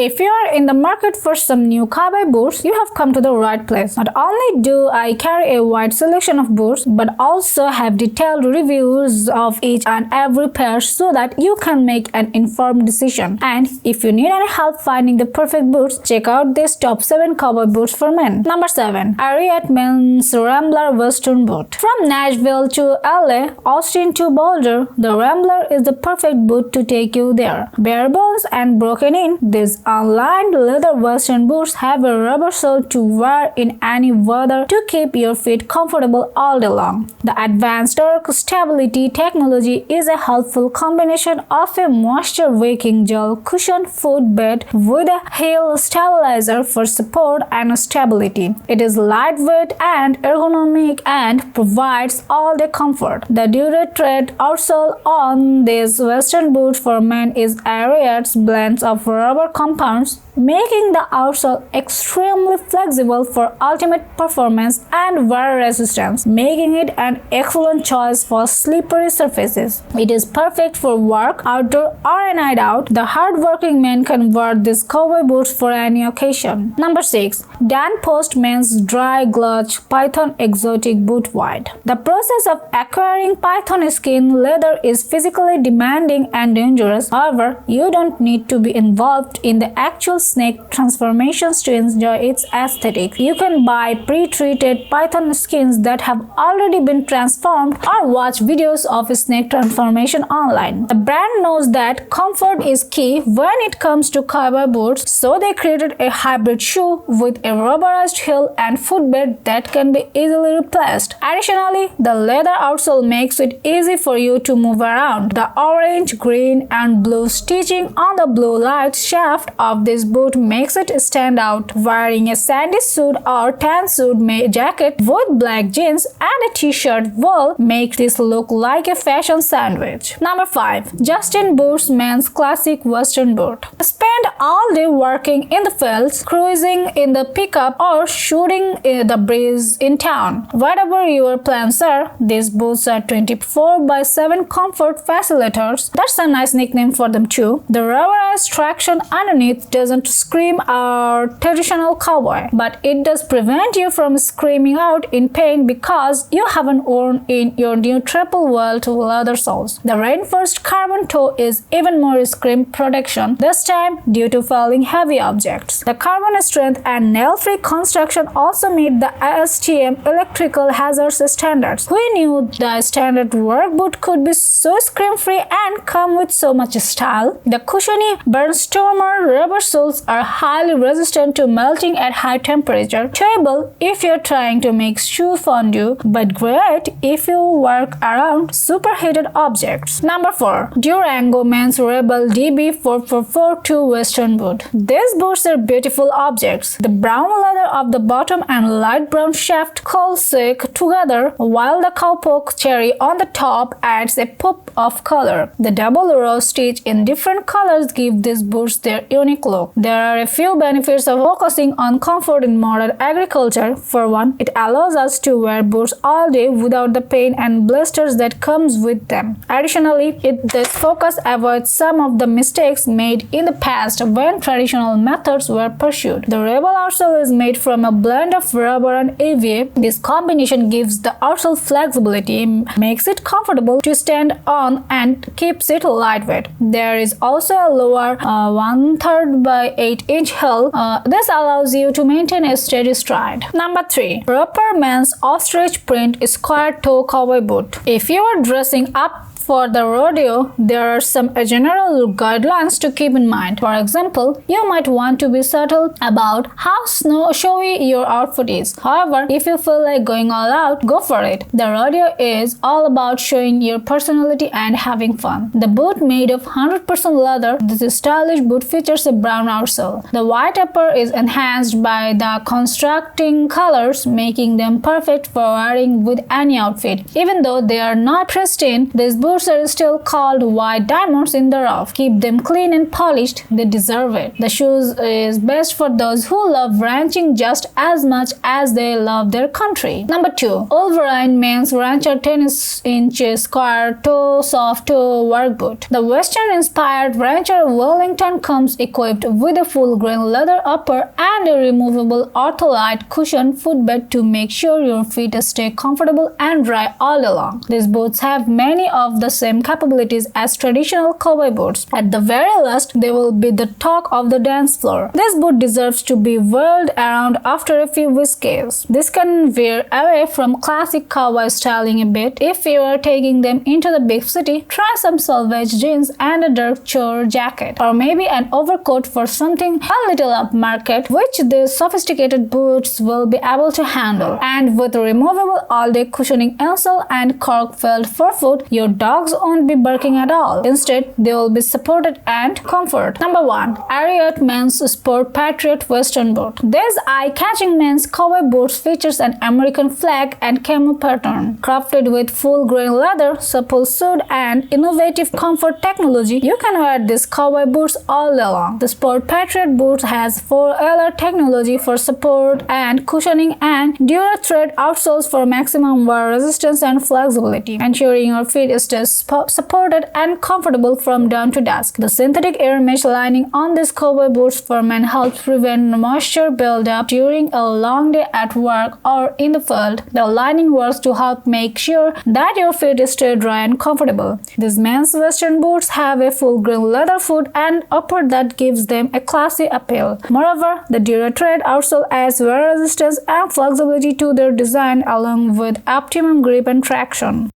If you are in the market for some new cowboy boots, you have come to the right place. Not only do I carry a wide selection of boots, but also have detailed reviews of each and every pair so that you can make an informed decision. And if you need any help finding the perfect boots, check out this top 7 cowboy boots for men. Number 7. ARIAT Men's Rambler Western Boot. From Nashville to LA, Austin to Boulder, the Rambler is the perfect boot to take you there. Bare bones and broken in, these unlined leather western boots have a rubber sole to wear in any weather to keep your feet comfortable all day long. The advanced torque stability technology is a helpful combination of a moisture-wicking gel cushion footbed with a heel stabilizer for support and stability. It is lightweight and ergonomic and provides all-day comfort. The Durango outsole on these western boots for men is ARIAT's blend of rubber compounds, making the outsole extremely flexible for ultimate performance and wear resistance, making it an excellent choice for slippery surfaces. It is perfect for work, outdoor, or a night out. The hard-working men can wear these cowboy boots for any occasion. Number 6. Dan Post Men's Dry Gulch Python Exotic Boot White. The process of acquiring python skin leather is physically demanding and dangerous. However, you don't need to be involved in the actual snake transformations to enjoy its aesthetic. You can buy pre-treated python skins that have already been transformed or watch videos of snake transformation online. The brand knows that comfort is key when it comes to cowboy boots, so they created a hybrid shoe with a rubberized heel and footbed that can be easily replaced. Additionally, the leather outsole makes it easy for you to move around. The orange, green, and blue stitching on the blue light shaft of this boot makes it stand out. Wearing a sandy suit or tan suit jacket with black jeans and a t-shirt will make this look like a fashion sandwich. Number 5. Justin Boots Men's Classic Western Boot. Spend all day working in the fields, cruising in the pickup, or shooting the breeze in town. Whatever your plans are, these boots are 24/7 comfort facilitators. That's a nice nickname for them too. The rubberized traction underneath doesn't scream out traditional cowboy, but it does prevent you from screaming out in pain because you haven't worn in your new triple welt leather soles. The reinforced carbon toe is even more scream protection, this time due to falling heavy objects. The carbon strength and nail-free construction also meet the ASTM electrical hazards standards. Who knew the standard work boot could be so scream-free and come with so much style? The cushiony Barnstormer rubber soles are highly resistant to melting at high temperature. Terrible if you're trying to make shoe fondue, but great if you work around superheated objects. Number 4. Durango Men's Rebel DB4442 Western Boot. These boots are beautiful objects. The brown leather of the bottom and light brown shaft coalesce together, while the cowpoke cherry on the top adds a pop of color. The double row stitch in different colors give these boots their unique look. There are a few benefits of focusing on comfort in modern agriculture. For one, it allows us to wear boots all day without the pain and blisters that comes with them. Additionally, this focus avoids some of the mistakes made in the past when traditional methods were pursued. The Rebel outsole is made from a blend of rubber and EVA. This combination gives the outsole flexibility, makes it comfortable to stand on, and keeps it lightweight. There is also a lower 1/3 by 8-inch heel. This allows you to maintain a steady stride. Number 3. Proper Men's Ostrich Print Square Toe Cowboy Boot. If you are dressing up for the rodeo, there are some general guidelines to keep in mind. For example, you might want to be subtle about how showy your outfit is. However, if you feel like going all out, go for it. The rodeo is all about showing your personality and having fun. The boot made of 100% leather, this stylish boot features a brown outsole. The white upper is enhanced by the contrasting colors, making them perfect for wearing with any outfit. Even though they are not pristine, these boots boots are still called white diamonds in the rough. Keep them clean and polished, they deserve it. The shoes is best for those who love ranching just as much as they love their country. Number 2. Wolverine Men's Rancher 10-inch square toe soft toe work boot. The Western-inspired Rancher Wellington comes equipped with a full-grain leather upper and a removable ortholite cushion footbed to make sure your feet stay comfortable and dry all along. These boots have many of the same capabilities as traditional cowboy boots. At the very least, they will be the talk of the dance floor. This boot deserves to be whirled around after a few whiskeys. This can veer away from classic cowboy styling a bit. If you are taking them into the big city, try some selvage jeans and a dark chore jacket, or maybe an overcoat for something a little upmarket, which these sophisticated boots will be able to handle. And with removable all-day cushioning insole and cork-filled forefoot, your dogs won't be barking at all. Instead, they will be supported and comfort. Number 1. ARIAT Men's Sport Patriot Western Boot. This eye-catching men's cowboy boots features an American flag and camo pattern. Crafted with full-grain leather, supple suede, and innovative comfort technology, you can wear these cowboy boots all day long. The Sport Patriot boot has 4-layer technology for support and cushioning and Dura-thread outsoles for maximum wear resistance and flexibility, ensuring your feet stay supported and comfortable from dawn to dusk. The synthetic air mesh lining on these cowboy boots for men helps prevent moisture buildup during a long day at work or in the field. The lining works to help make sure that your feet stay dry and comfortable. These men's western boots have a full-grain leather foot and upper that gives them a classy appeal. Moreover, the Dura-thread outsole adds wear resistance and flexibility to their design along with optimum grip and traction.